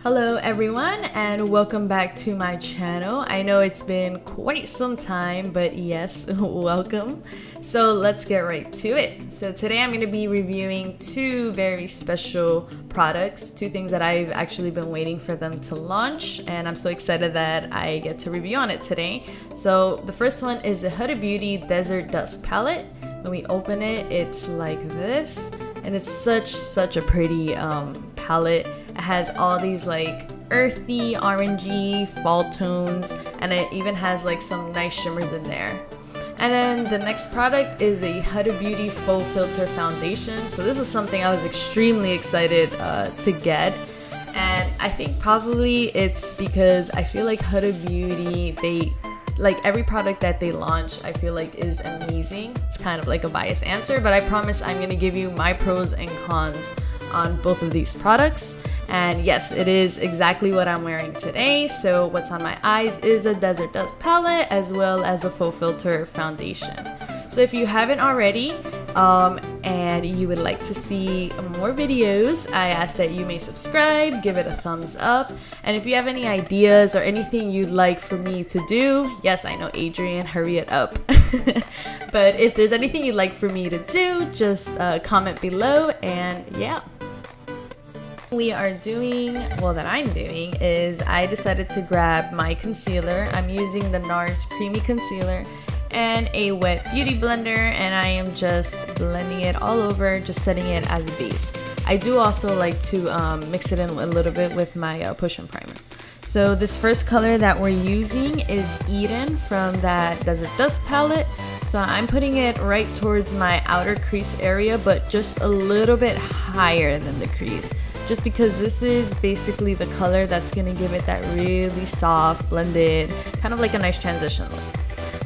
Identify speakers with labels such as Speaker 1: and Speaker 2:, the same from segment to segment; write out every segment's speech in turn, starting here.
Speaker 1: Hello everyone and welcome back to my channel. I know it's been quite some time, but yes, welcome. So let's get right to it. So today I'm going to be reviewing two very special products, two things that I've actually been waiting for them to launch, and I'm so excited that I get to review on it today. So the first one is the Huda Beauty Desert Dusk Palette. When we open it, it's like this, and it's such a pretty palette. It has all these like earthy, orangey fall tones, and it even has like some nice shimmers in there. And then the next product is the Huda Beauty Faux Filter Foundation. So this is something I was extremely excited to get. And I think probably it's because I feel like Huda Beauty, like every product that they launch, I feel like is amazing. It's kind of like a biased answer, but I promise I'm going to give you my pros and cons on both of these products. And yes, it is exactly what I'm wearing today. So what's on my eyes is the Desert Dusk Palette as well as the Faux Filter Foundation. So if you haven't already and you would like to see more videos, I ask that you may subscribe, give it a thumbs up. And if you have any ideas or anything you'd like for me to do, yes, I know, Adrian, hurry it up. But if there's anything you'd like for me to do, just comment below, and yeah. I'm doing is I decided to grab my concealer. I'm using the Nars Creamy Concealer and a wet beauty blender, and I am just blending it all over, just setting it as a base. I do also like to mix it in a little bit with my push and primer. So this first color that we're using is Eden from that Desert Dusk palette. So I'm putting it right towards my outer crease area, but just a little bit higher than the crease, just because this is basically the color that's going to give it that really soft, blended, kind of like a nice transition look.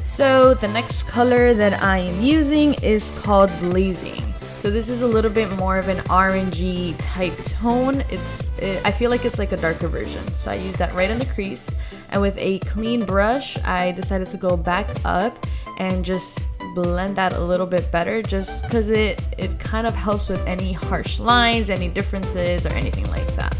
Speaker 1: So the next color that I am using is called Blazing. So this is a little bit more of an orangey type tone. I feel like it's like a darker version. So I use that right in the crease, and with a clean brush, I decided to go back up and just blend that a little bit better, just because it kind of helps with any harsh lines, any differences, or anything like that.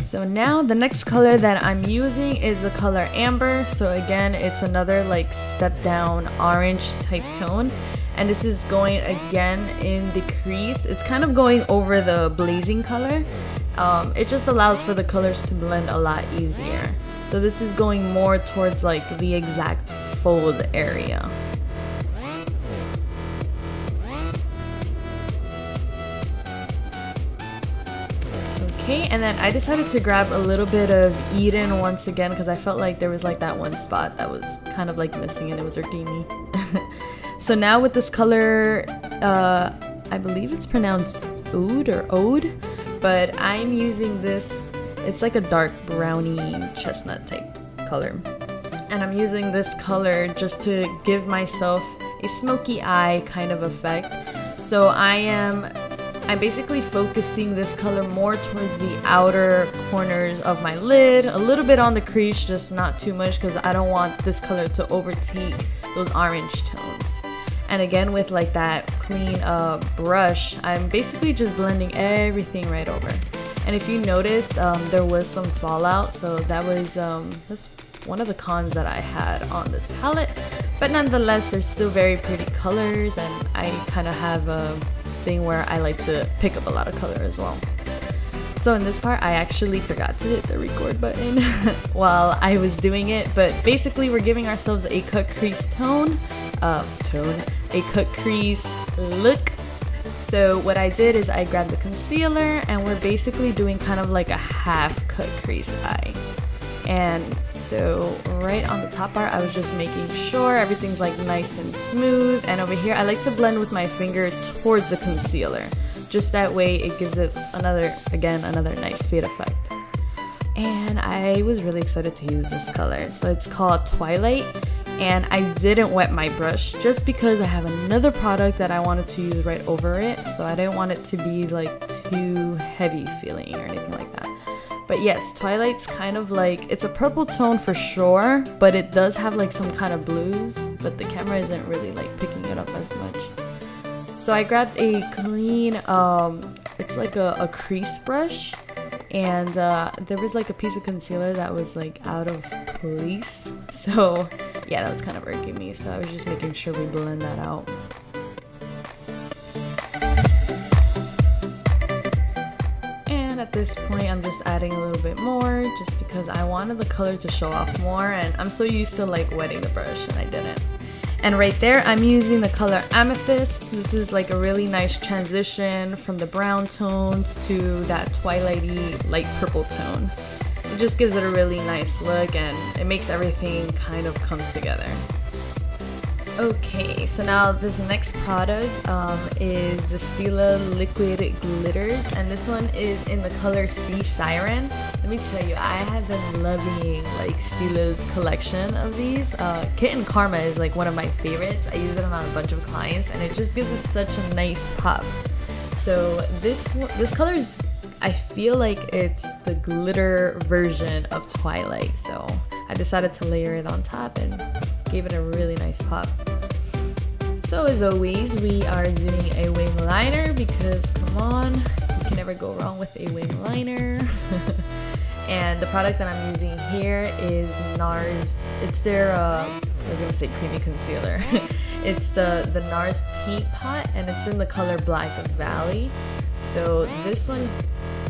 Speaker 1: So now the next color that I'm using is the color Amber. So again, it's another like step down orange type tone, and this is going again in the crease. It's kind of going over the blazing color. It just allows for the colors to blend a lot easier. So this is going more towards like the exact fold area. Okay, and then I decided to grab a little bit of Eden once again because I felt like there was like that one spot that was kind of like missing and it was irking me. So now with this color, I believe it's pronounced Oud or Ode, but I'm using this. It's like a dark browny chestnut type color, and I'm using this color just to give myself a smoky eye kind of effect. So I'm basically focusing this color more towards the outer corners of my lid, a little bit on the crease, just not too much because I don't want this color to overtake those orange tones. And again, with like that clean brush, I'm basically just blending everything right over. And if you noticed, there was some fallout, so that's one of the cons that I had on this palette. But nonetheless, they're still very pretty colors, and I kind of have a thing where I like to pick up a lot of color as well. So in this part, I actually forgot to hit the record button while I was doing it, but basically we're giving ourselves a cut crease a cut crease look. So what I did is I grabbed the concealer, and we're basically doing kind of like a half cut crease eye. And so right on the top part, I was just making sure everything's like nice and smooth. And over here, I like to blend with my finger towards the concealer. Just that way it gives it another nice fade effect. And I was really excited to use this color. So it's called Twilight. And I didn't wet my brush just because I have another product that I wanted to use right over it. So I didn't want it to be like too heavy feeling or anything like that. But yes, Twilight's kind of like, it's a purple tone for sure, but it does have like some kind of blues, but the camera isn't really like picking it up as much. So I grabbed a clean it's like a crease brush, and there was like a piece of concealer that was like out of place, so yeah, that was kind of irking me, so I was just making sure we blend that out. And at this point I'm just adding a little bit more just because I wanted the color to show off more, and I'm so used to like wetting the brush and I didn't. And right there I'm using the color Amethyst. This is like a really nice transition from the brown tones to that twilighty light purple tone. It just gives it a really nice look and it makes everything kind of come together. Okay, so now this next product is the Stila liquid glitters, and this one is in the color Sea Siren. Let me tell you, I have been loving like Stila's collection of these. Kitten Karma is like one of my favorites. I use it on a bunch of clients and it just gives it such a nice pop. So this color is, I feel like it's the glitter version of Twilight, so I decided to layer it on top and gave it a really nice pop. So as always, we are doing a wing liner because come on, you can never go wrong with a wing liner. And the product that I'm using here is Nars. It's their I was gonna say creamy concealer. It's the Nars Paint Pot, and it's in the color Black Valley. So this one,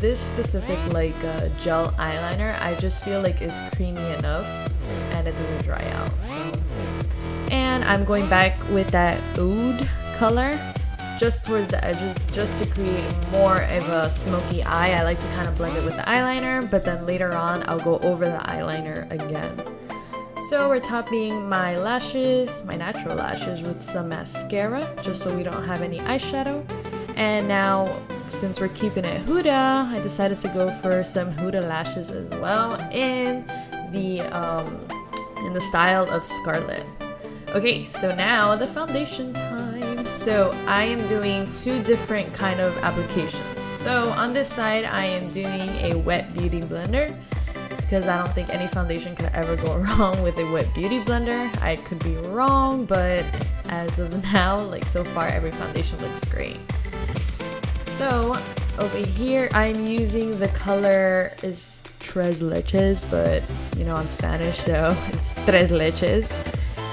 Speaker 1: this specific like gel eyeliner, I just feel like is creamy enough and it doesn't dry out. So, and I'm going back with that Oud color just towards the edges just to create more of a smoky eye. I like to kind of blend it with the eyeliner, but then later on I'll go over the eyeliner again. So we're topping my lashes, my natural lashes, with some mascara just so we don't have any eyeshadow. And now, since we're keeping it Huda, I decided to go for some Huda lashes as well in the style of Scarlett. Okay, so now the foundation time. So I am doing two different kind of applications. So on this side, I am doing a wet beauty blender because I don't think any foundation could ever go wrong with a wet beauty blender. I could be wrong, but as of now, like so far, every foundation looks great. So over here, I'm using the color is Tres Leches, but you know I'm Spanish, so it's Tres Leches.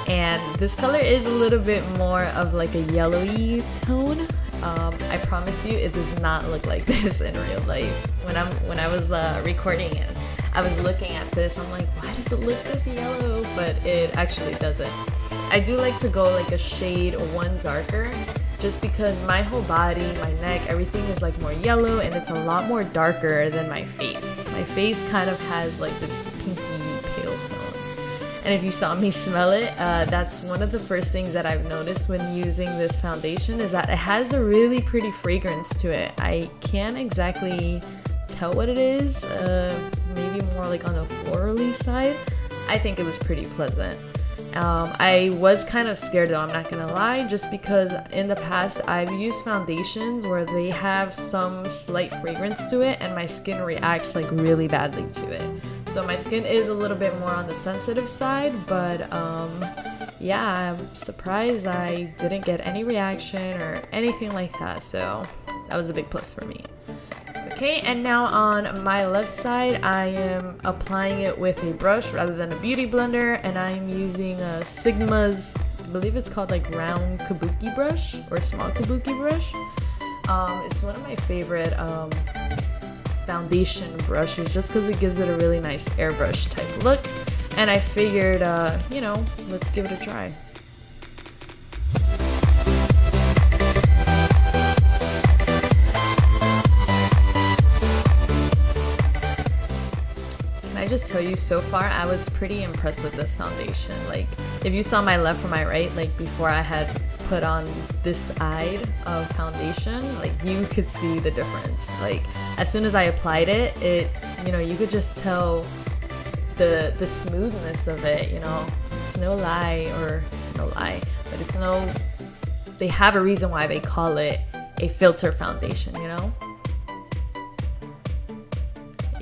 Speaker 1: And this color is a little bit more of like a yellowy tone. I promise you, it does not look like this in real life. When I was recording it, I was looking at this. I'm like, why does it look this yellow? But it actually doesn't. I do like to go like a shade one darker, just because my whole body, my neck, everything is like more yellow and it's a lot more darker than my face. My face kind of has like this pinky pale tone. And if you saw me smell it, that's one of the first things that I've noticed when using this foundation is that it has a really pretty fragrance to it. I can't exactly tell what it is, maybe more like on the florally side. I think it was pretty pleasant. I was kind of scared though, I'm not gonna lie, just because in the past I've used foundations where they have some slight fragrance to it and my skin reacts like really badly to it. So my skin is a little bit more on the sensitive side, but yeah, I'm surprised I didn't get any reaction or anything like that, so that was a big plus for me. Okay, and now on my left side, I am applying it with a brush rather than a beauty blender, and I'm using a Sigma's, I believe it's called like round kabuki brush or small kabuki brush. It's one of my favorite foundation brushes just because it gives it a really nice airbrush type look, and I figured, you know, let's give it a try. I just tell you, so far I was pretty impressed with this foundation. Like if you saw my left or my right, like before I had put on this side of foundation, like you could see the difference. Like as soon as I applied it, you know, you could just tell the smoothness of it, you know. It's no lie, but it's no, they have a reason why they call it a filter foundation, you know.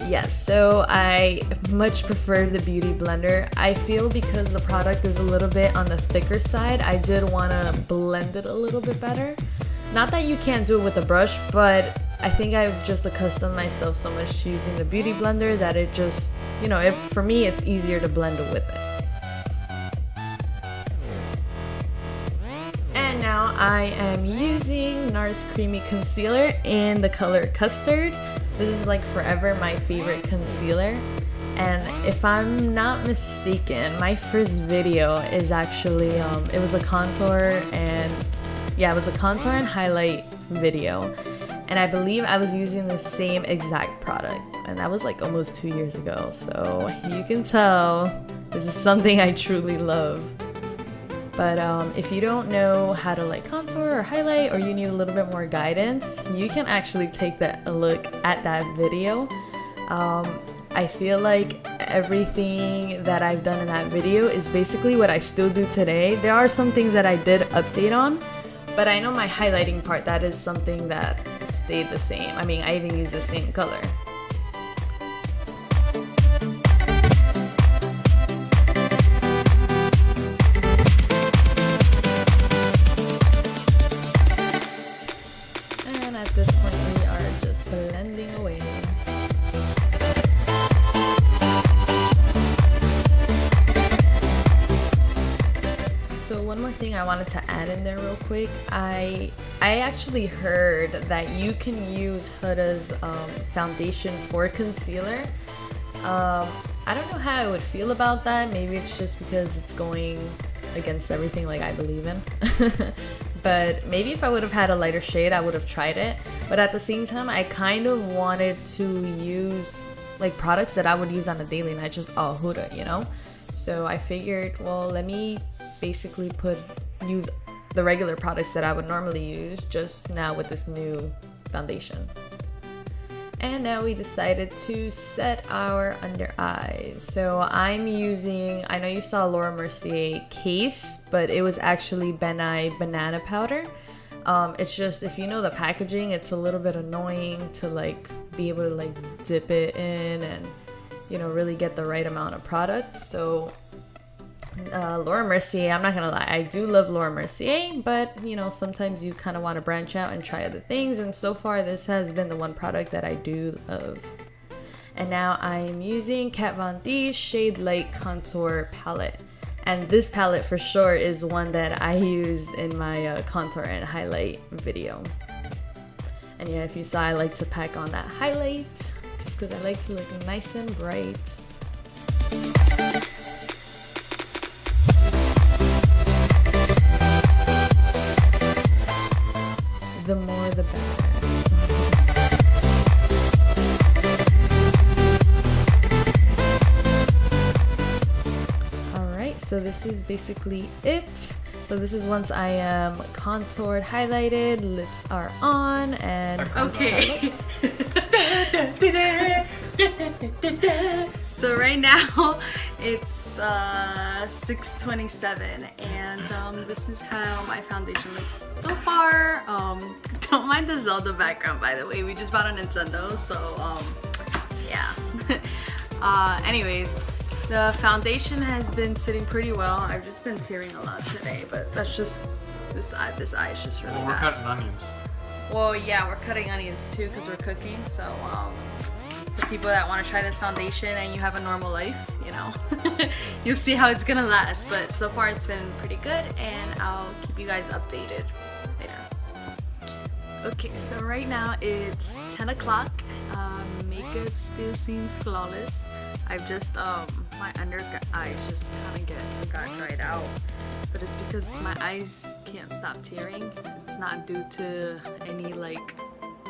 Speaker 1: Yes, so I much prefer the beauty blender. I feel because the product is a little bit on the thicker side, I did want to blend it a little bit better. Not that you can't do it with a brush, but I think I've just accustomed myself so much to using the Beauty Blender that it just, you know, for me it's easier to blend with it. And now I am using Nars Creamy Concealer in the color Custard. This is like forever my favorite concealer. And if I'm not mistaken, my first video is actually, it was a contour and, yeah, it was a contour and highlight video. And I believe I was using the same exact product. And that was like almost 2 years ago. So you can tell this is something I truly love. But if you don't know how to like contour or highlight, or you need a little bit more guidance, you can actually take a look at that video. I feel like everything that I've done in that video is basically what I still do today. There are some things that I did update on, but I know my highlighting part, that is something that stayed the same. I mean, I even use the same color. And at this point, we are just blending away. So one more thing I wanted to add in there real quick. I actually heard that you can use Huda's foundation for concealer. I don't know how I would feel about that. Maybe it's just because it's going against everything like I believe in. But maybe if I would have had a lighter shade, I would have tried it. But at the same time, I kind of wanted to use like products that I would use on a daily, not just Huda, you know? So I figured, well, let me basically use the regular products that I would normally use, just now with this new foundation. And now we decided to set our under eyes. So I'm using, I know you saw Laura Mercier case, but it was actually Ben Nye banana powder. It's just, if you know the packaging, it's a little bit annoying to like be able to like dip it in and, you know, really get the right amount of product. So Laura Mercier, I'm not gonna lie, I do love Laura Mercier, but you know, sometimes you kind of want to branch out and try other things, and so far this has been the one product that I do love. And now I'm using Kat Von D's Shade Light Contour Palette, and this palette for sure is one that I used in my contour and highlight video. And yeah, if you saw, I like to pack on that highlight just because I like to look nice and bright. The more the better. Alright, so this is basically it. So this is once I am contoured, highlighted, lips are on, and okay. So right now it's 6:27, and this is how my foundation looks so far. Don't mind the Zelda background, by the way. We just bought a Nintendo, so yeah. Anyways, the foundation has been sitting pretty well. I've just been tearing a lot today, but that's just this eye is just really bad.
Speaker 2: We're cutting onions.
Speaker 1: Well, yeah, we're cutting onions too because we're cooking. So for people that want to try this foundation and you have a normal life, you know, you'll see how it's gonna last. But so far it's been pretty good, and I'll keep you guys updated later. Okay, so right now it's 10 o'clock. Makeup still seems flawless. I've just my under eyes just kind of got dried out, but it's because my eyes can't stop tearing. It's not due to any like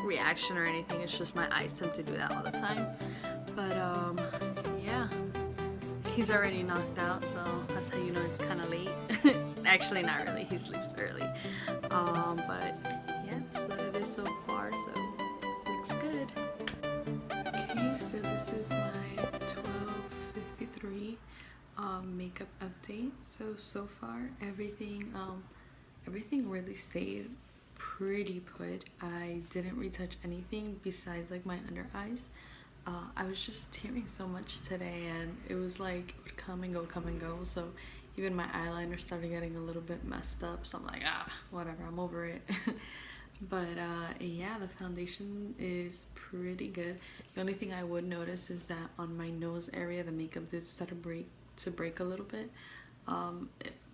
Speaker 1: reaction or anything. It's just my eyes tend to do that all the time. But yeah, he's already knocked out, so that's how you know it's kind of late. Actually, not really. He sleeps early. But yeah, so it is so far. So looks good. Okay, so this is my 12:53 makeup update. So far everything really stayed pretty put. I didn't retouch anything besides like my under eyes. I was just tearing so much today, and it was like it would come and go. So even my eyeliner started getting a little bit messed up. So I'm like, whatever, I'm over it. But yeah, the foundation is pretty good. The only thing I would notice is that on my nose area, the makeup did start to break a little bit.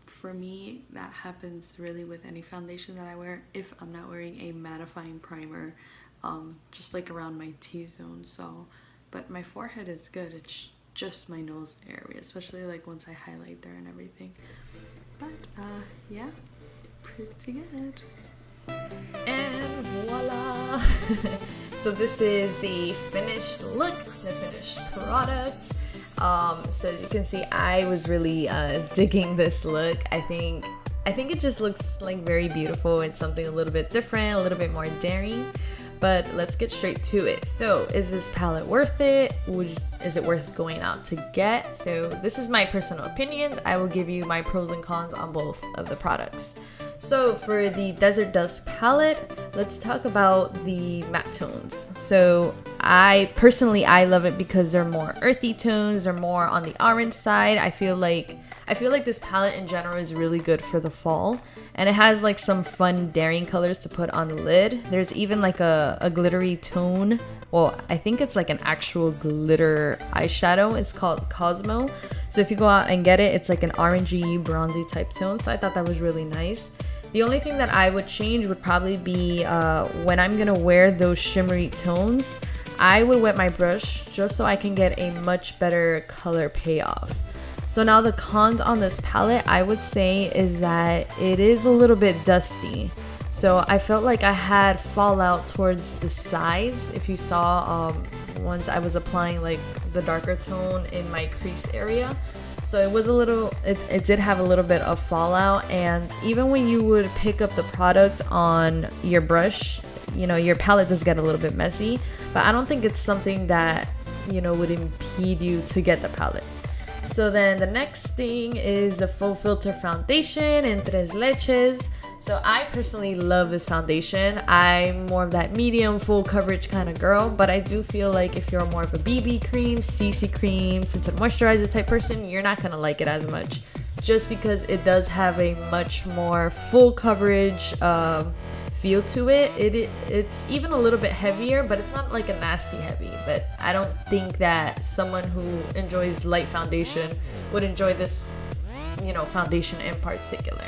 Speaker 1: For me, that happens really with any foundation that I wear if I'm not wearing a mattifying primer, just like around my T-zone. So, but my forehead is good. It's just my nose area, especially like once I highlight there and everything. But yeah, pretty good. And voila! So this is the finished look, the finished product. So as you can see, I was really digging this look. I think it just looks like very beautiful. It's something a little bit different, a little bit more daring. But let's get straight to it. So is this palette worth it? Is it worth going out to get? So this is my personal opinions. I will give you my pros and cons on both of the products. So for the Desert Dusk palette, let's talk about the matte tones. So I love it because they're more earthy tones, they're more on the orange side. I feel like this palette in general is really good for the fall, and it has like some fun daring colors to put on the lid. There's even like a glittery tone. Well, I think it's like an actual glitter eyeshadow. It's called Cosmo. So if you go out and get it, it's like an orangey, bronzy type tone. So I thought that was really nice. The only thing that I would change would probably be when I'm gonna wear those shimmery tones, I would wet my brush just so I can get a much better color payoff. So now the cons on this palette, I would say, is that it is a little bit dusty. So I felt like I had fallout towards the sides. If you saw, once I was applying like the darker tone in my crease area. So it was it did have a little bit of fallout, and even when you would pick up the product on your brush, you know, your palette does get a little bit messy, but I don't think it's something that, you know, would impede you to get the palette. So then the next thing is the Faux Filter Foundation in Tres Leches. So I personally love this foundation. I'm more of that medium full coverage kind of girl, but I do feel like if you're more of a BB cream, CC cream, tinted moisturizer type person, you're not gonna like it as much, just because it does have a much more full coverage feel to it. It's even a little bit heavier, but it's not like a nasty heavy. But I don't think that someone who enjoys light foundation would enjoy this, you know, foundation in particular.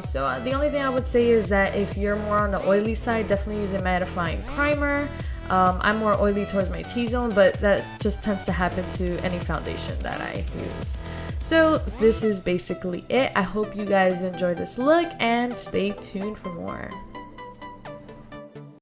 Speaker 1: So the only thing I would say is that if you're more on the oily side, definitely use a mattifying primer. I'm more oily towards my T-zone, but that just tends to happen to any foundation that I use. So this is basically it. I hope you guys enjoyed this look and stay tuned for more.